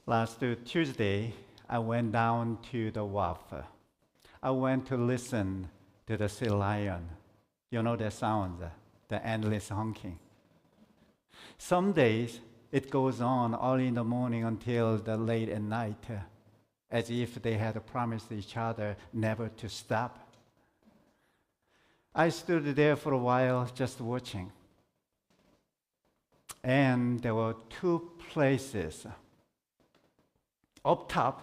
Last Tuesday, I went down to the wharf. I went to listen to the sea lion. You know the sounds, the endless honking. Some days it goes on early in the morning until the late at night, as if they had promised each other never to stop. I stood there for a while just watching. And there were two places. Up top,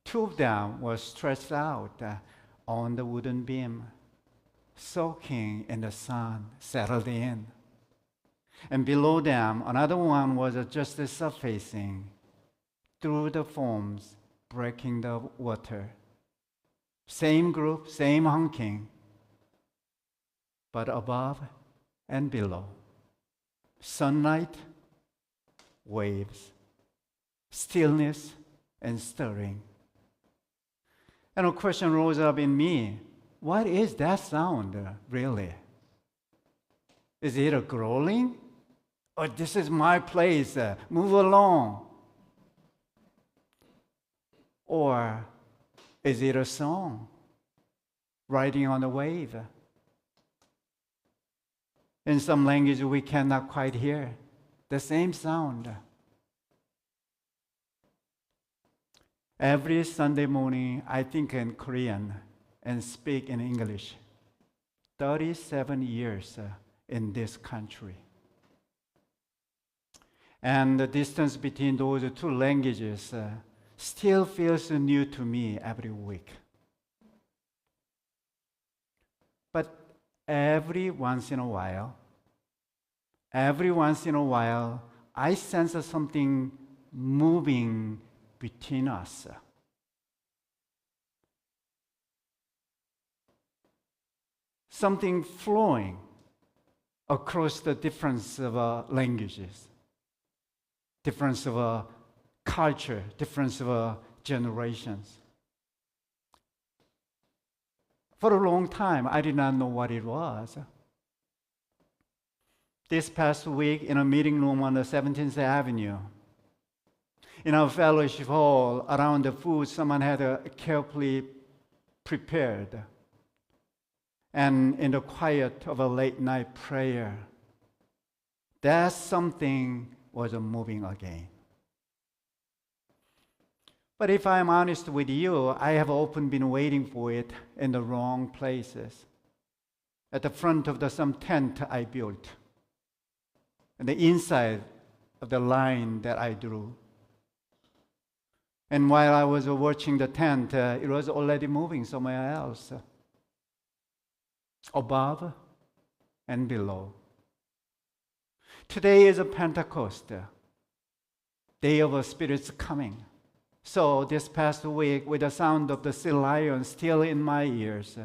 two of them were stretched out on the wooden beam, soaking in the sun, settled in. And below them, another one was just surfacing through the foams, breaking the water. Same group, same honking, but above and below. Sunlight, waves, stillness, and stirring. And a question rose up in me. What is that sound, really? Is it a growling? Or this is my place, move along? Or is it a song, riding on a wave? In some language we cannot quite hear the same sound. Every Sunday morning I think in Korean and speak in English. 37 years in this country. And the distance between those two languages still feels new to me every week. But every once in a while, I sense something moving between us. Something flowing across the difference of languages, difference of culture, difference of generations. For a long time, I did not know what it was. This past week, in a meeting room on the 17th Avenue, in our fellowship hall, around the food, someone had carefully prepared. And in the quiet of a late night prayer, that something was moving again. But if I'm honest with you, I have often been waiting for it in the wrong places. At the front of some tent I built, and the inside of the line that I drew. And while I was watching the tent, it was already moving somewhere else, above and below. Today is a Pentecost, day of the Spirit's coming. So this past week, with the sound of the sea lion still in my ears,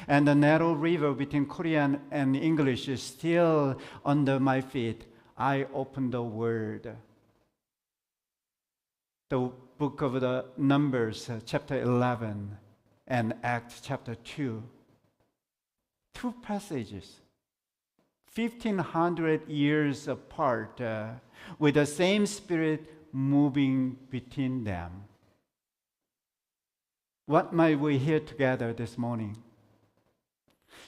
and the narrow river between Korean and English is still under my feet, I opened the Word. The book of the Numbers, chapter 11, and Acts chapter 2. Two passages, 1,500 years apart, with the same Spirit moving between them. What might we hear together this morning?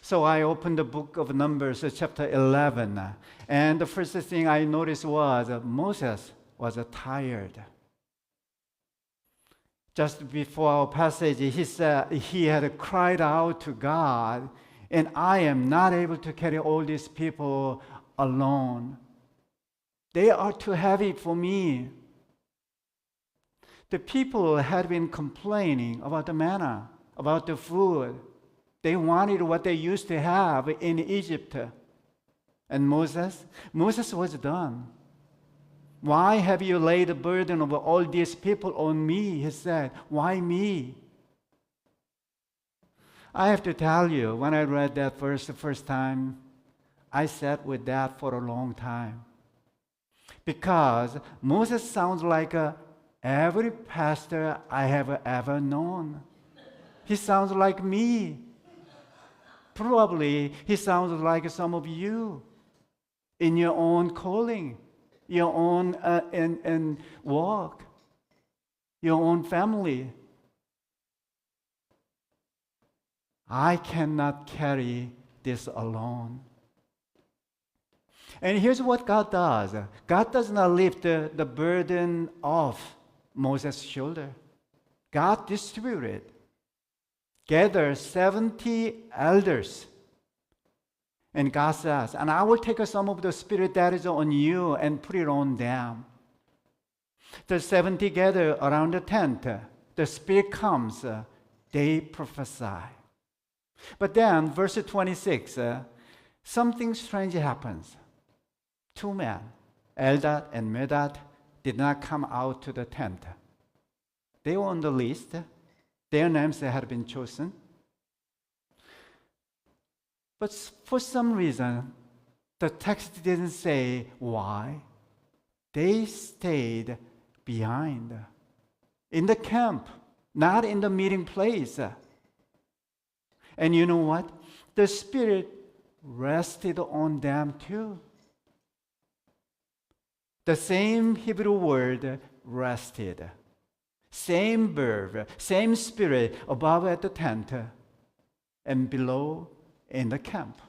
So I opened the book of Numbers, chapter 11, and the first thing I noticed was Moses was tired. Just before our passage, he said he had cried out to God, and I am not able to carry all these people alone. They are too heavy for me. The people had been complaining about the manna, about the food. They wanted what they used to have in Egypt. And Moses was done. Why have you laid the burden of all these people on me? He said. Why me? I have to tell you, when I read that verse the first time, I sat with that for a long time. Because Moses sounds like every pastor I have ever known. He sounds like me. Probably he sounds like some of you in your own calling, your own and walk. your own family. I cannot carry this alone. And here's what God does. God does not lift the burden off Moses' shoulder. God distributed, gathered 70 elders. And God says, and I will take some of the spirit that is on you and put it on them. The 70 gather around the tent. The Spirit comes. They prophesy. But then, verse 26, something strange happens. 2 men, Eldad and Medad, did not come out to the tent. They were on the list. Their names had been chosen. But for some reason, the text didn't say why. They stayed behind, in the camp, not in the meeting place. And you know what? The Spirit rested on them too. The same Hebrew word, rested. Same verb, same Spirit above at the tent and below in the camp.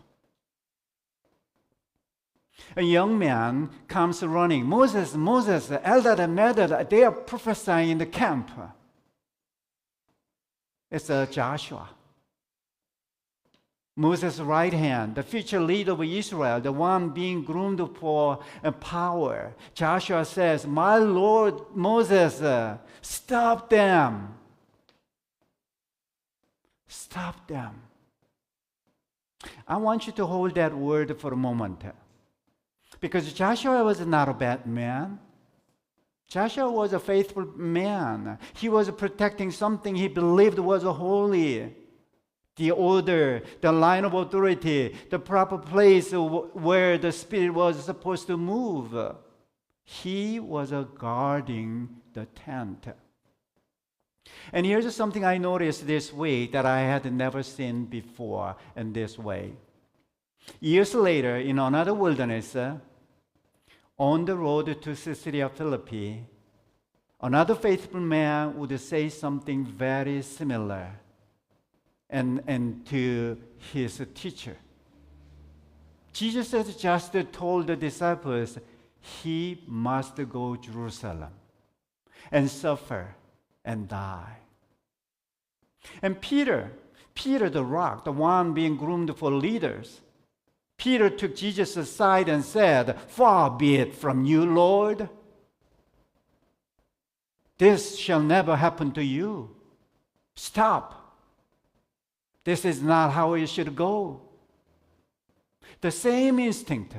A young man comes running. Moses, Eldad and Medad, they are prophesying in the camp. It's Joshua. Moses' right hand, the future leader of Israel, the one being groomed for power. Joshua says, "My Lord Moses, stop them. Stop them." I want you to hold that word for a moment. Because Joshua was not a bad man. Joshua was a faithful man. He was protecting something he believed was holy. The order, the line of authority, the proper place where the Spirit was supposed to move. He was guarding the tent. And here's something I noticed this week that I had never seen before in this way. Years later, in another wilderness, on the road to Caesarea Philippi, another faithful man would say something very similar and to his teacher. Jesus had just told the disciples he must go to Jerusalem and suffer and die. And Peter the rock, the one being groomed for leaders, Peter took Jesus aside and said, "Far be it from you, Lord. This shall never happen to you. Stop. This is not how it should go." The same instinct,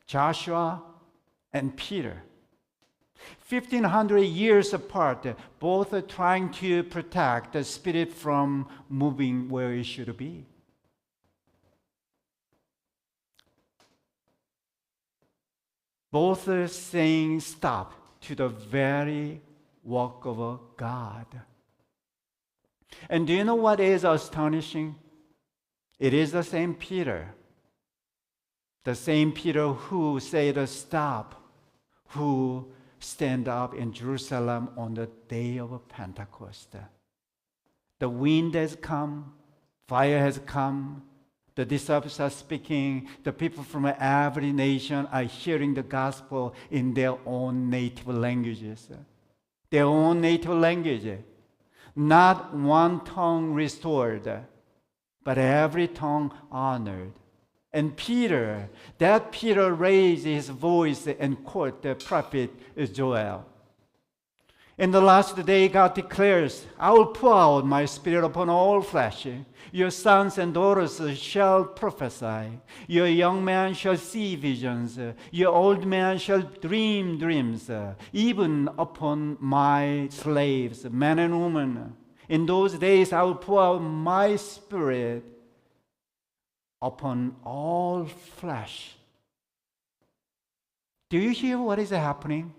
Joshua and Peter. 1,500 years apart, both are trying to protect the Spirit from moving where it should be. Both are saying stop to the very work of God. And do you know what is astonishing? It is the same Peter. The same Peter who said stop, who stand up in Jerusalem on the day of Pentecost. The wind has come, fire has come, the disciples are speaking, the people from every nation are hearing the gospel in their own native languages. Their own native language. Not one tongue restored, but every tongue honored. And Peter raised his voice and quoted the prophet Joel. In the last day, God declares, "I will pour out my Spirit upon all flesh. Your sons and daughters shall prophesy. Your young man shall see visions. Your old man shall dream dreams. Even upon my slaves, men and women. In those days, I will pour out my Spirit upon all flesh." Do you hear what is happening?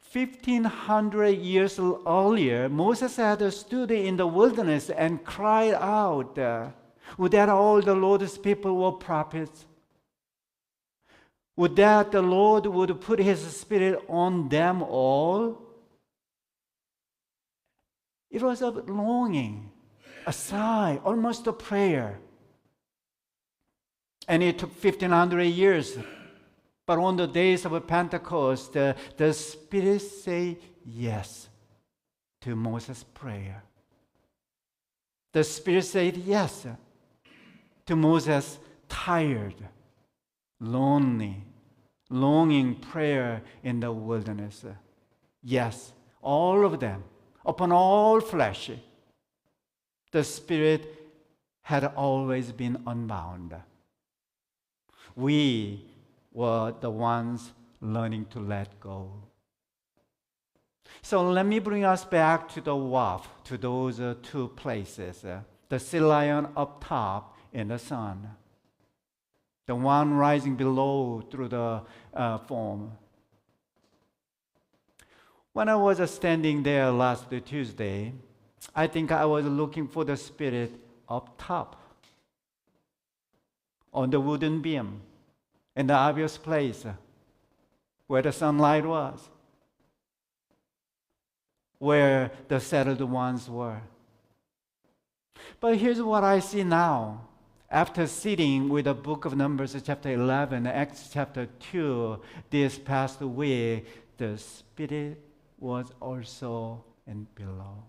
1,500 years earlier, Moses had stood in the wilderness and cried out that all the Lord's people were prophets. Would that the Lord would put His Spirit on them all? It was a longing, a sigh, almost a prayer. And it took 1,500 years. But on the days of Pentecost, the Spirit said yes to Moses' prayer. The Spirit said yes to Moses' tired, lonely, longing prayer in the wilderness. Yes, all of them, upon all flesh. The Spirit had always been unbound. We were the ones learning to let go. So let me bring us back to the WAF, to those two places. The sea lion up top in the sun. The one rising below through the foam. When I was standing there last Tuesday, I think I was looking for the Spirit up top, on the wooden beam, in the obvious place where the sunlight was, where the settled ones were. But here's what I see now. After sitting with the book of Numbers chapter 11, Acts chapter 2, this past week, the Spirit was also in below.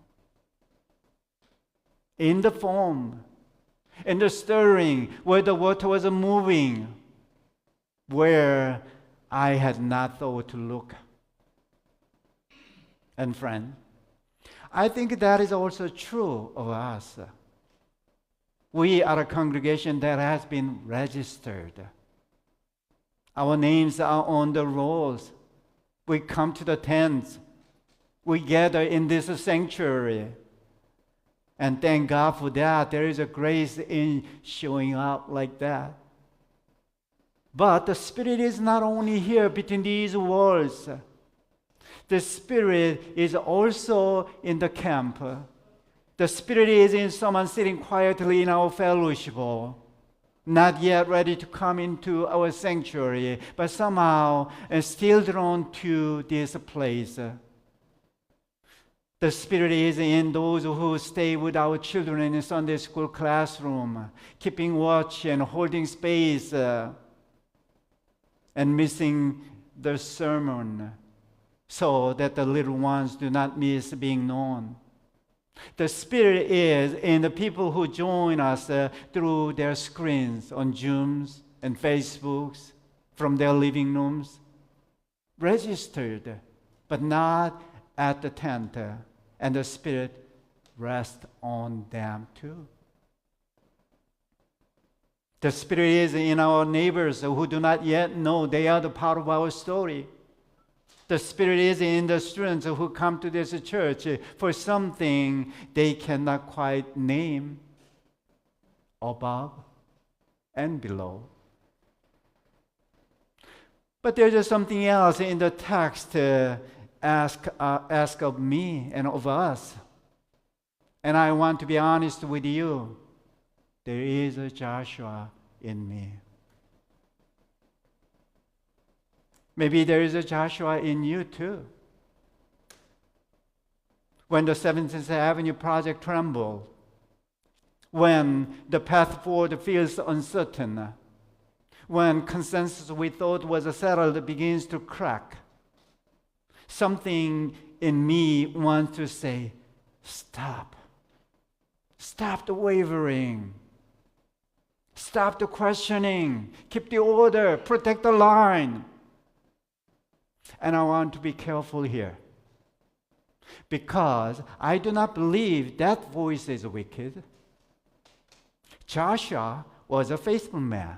In the foam, in the stirring, where the water was moving, where I had not thought to look. And friend, I think that is also true of us. We are a congregation that has been registered. Our names are on the rolls. We come to the tents. We gather in this sanctuary. And thank God for that. There is a grace in showing up like that. But the Spirit is not only here between these walls. The Spirit is also in the camp. The Spirit is in someone sitting quietly in our fellowship hall, not yet ready to come into our sanctuary, but somehow still drawn to this place. The Spirit is in those who stay with our children in the Sunday school classroom, keeping watch and holding space, and missing the sermon so that the little ones do not miss being known. The Spirit is in the people who join us through their screens on Zooms and Facebooks from their living rooms, registered, but not at the tent, and the Spirit rests on them too. The Spirit is in our neighbors who do not yet know they are the part of our story. The Spirit is in the students who come to this church for something they cannot quite name, above and below. But there's just something else in the text ask of me and of us. And I want to be honest with you. There is a Joshua in me. Maybe there is a Joshua in you too. When the 17th Avenue project trembled, when the path forward feels uncertain, when consensus we thought was settled begins to crack, something in me wants to say, stop. Stop the wavering. Stop the questioning. Keep the order. Protect the line. And I want to be careful here, because I do not believe that voice is wicked. Joshua was a faithful man.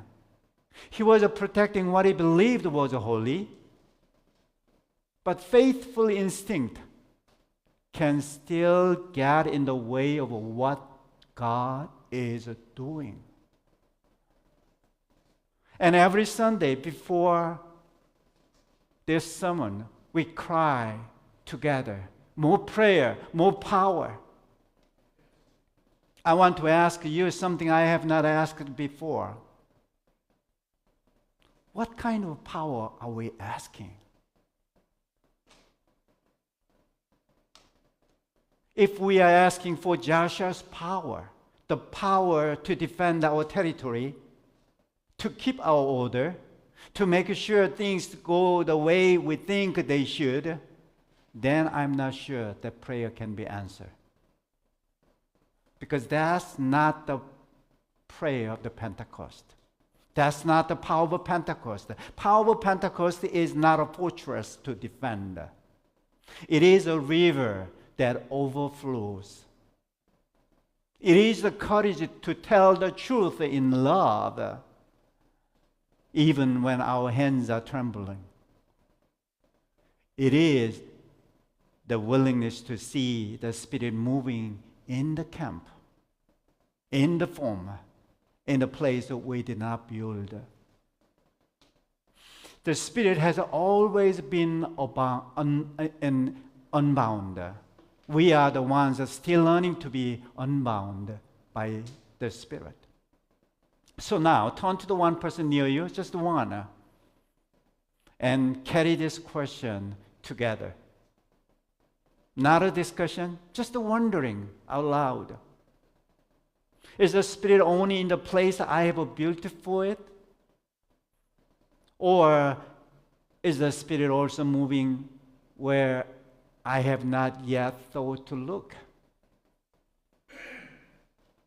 He was protecting what he believed was holy. But faithful instinct can still get in the way of what God is doing. And every Sunday before this sermon, we cry together, more prayer, more power. I want to ask you something I have not asked before. What kind of power are we asking? If we are asking for Joshua's power, the power to defend our territory, to keep our order, to make sure things go the way we think they should, then I'm not sure that prayer can be answered. Because that's not the prayer of the Pentecost. That's not the power of Pentecost. The power of Pentecost is not a fortress to defend. It is a river that overflows. It is the courage to tell the truth in love, even when our hands are trembling. It is the willingness to see the Spirit moving in the camp, in the form, in the place that we did not build. The Spirit has always been unbound. We are the ones that are still learning to be unbound by the Spirit. So now, turn to the one person near you, just one, and carry this question together. Not a discussion, just wondering out loud. Is the Spirit only in the place I have built for it? Or is the Spirit also moving where I have not yet thought to look?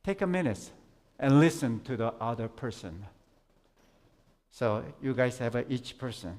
Take a minute and listen to the other person. So you guys have each person.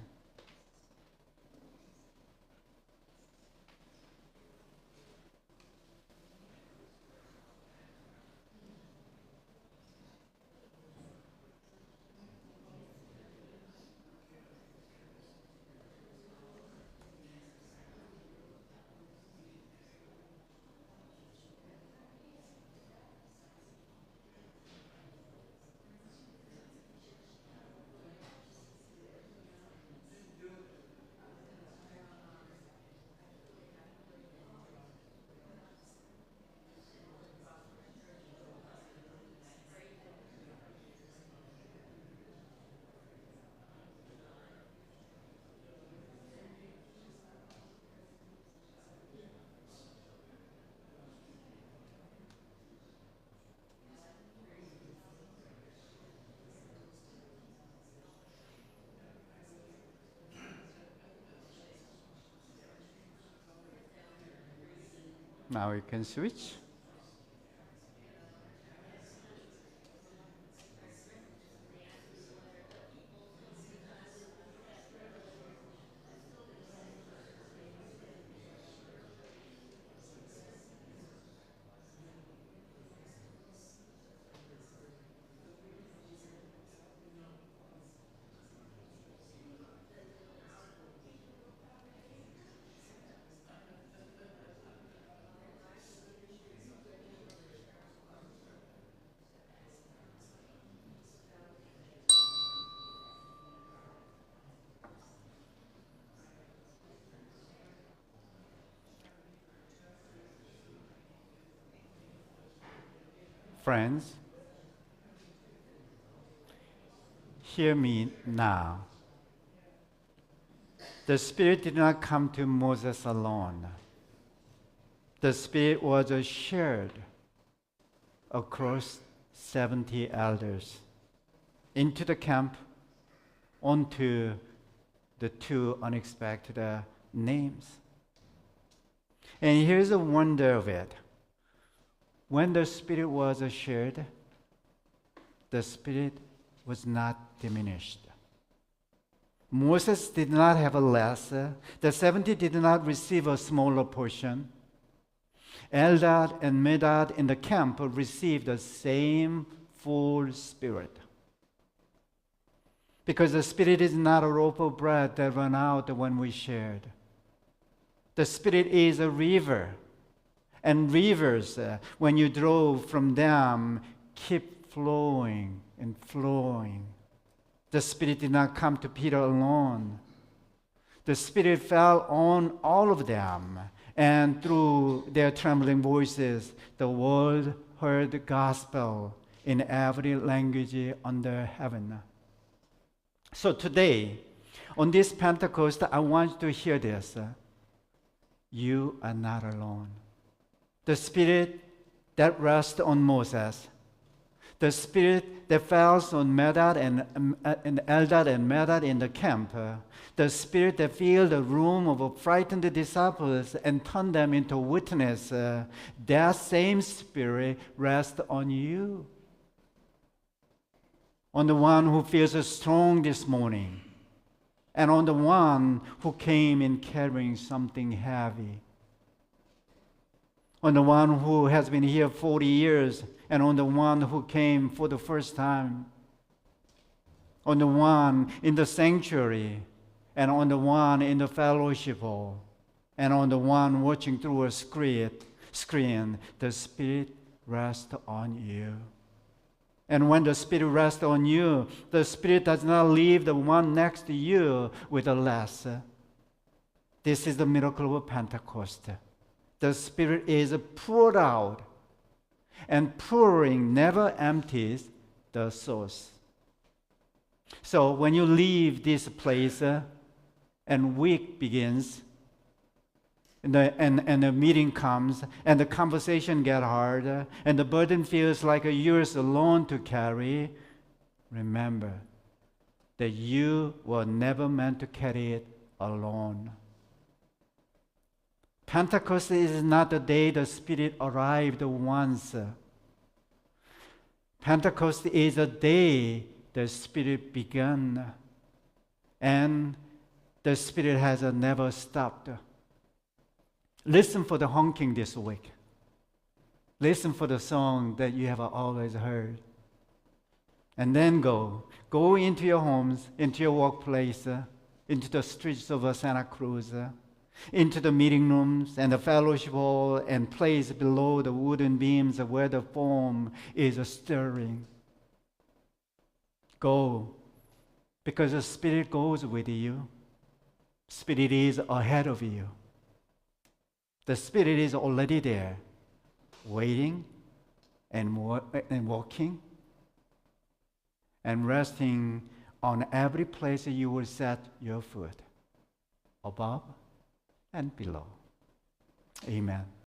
Now we can switch. Friends, hear me now. The Spirit did not come to Moses alone. The Spirit was shared across 70 elders into the camp, onto the two unexpected names. And here's the wonder of it. When the Spirit was shared, the Spirit was not diminished. Moses did not have a less. The 70 did not receive a smaller portion. Eldad and Medad in the camp received the same full Spirit. Because the Spirit is not a loaf of bread that ran out when we shared. The Spirit is a river. And rivers, when you draw from them, keep flowing and flowing. The Spirit did not come to Peter alone. The Spirit fell on all of them. And through their trembling voices, the world heard the gospel in every language under heaven. So today, on this Pentecost, I want you to hear this. You are not alone. the Spirit that rests on Moses, the Spirit that fell on Medad and Eldad and Medad in the camp, the Spirit that filled the room of frightened disciples and turned them into witness, that same Spirit rests on you. On the one who feels strong this morning, and on the one who came in carrying something heavy. On the one who has been here 40 years, and on the one who came for the first time. On the one in the sanctuary, and on the one in the fellowship hall, and on the one watching through a screen, the Spirit rests on you. And when the Spirit rests on you, the Spirit does not leave the one next to you with a less. This is the miracle of Pentecost. The Spirit is poured out, and pouring never empties the source. So when you leave this place and week begins, and the meeting comes, and the conversation gets hard, and the burden feels like yours alone to carry, remember that you were never meant to carry it alone. Pentecost is not the day the Spirit arrived once. Pentecost is the day the Spirit began, and the Spirit has never stopped. Listen for the honking this week. Listen for the song that you have always heard. And then go into your homes, into your workplace, into the streets of Santa Cruz, into the meeting rooms and the fellowship hall and place below the wooden beams where the foam is stirring. Go, because the Spirit goes with you. Spirit is ahead of you. The Spirit is already there, waiting and walking and resting on every place you will set your foot, above and below. Amen.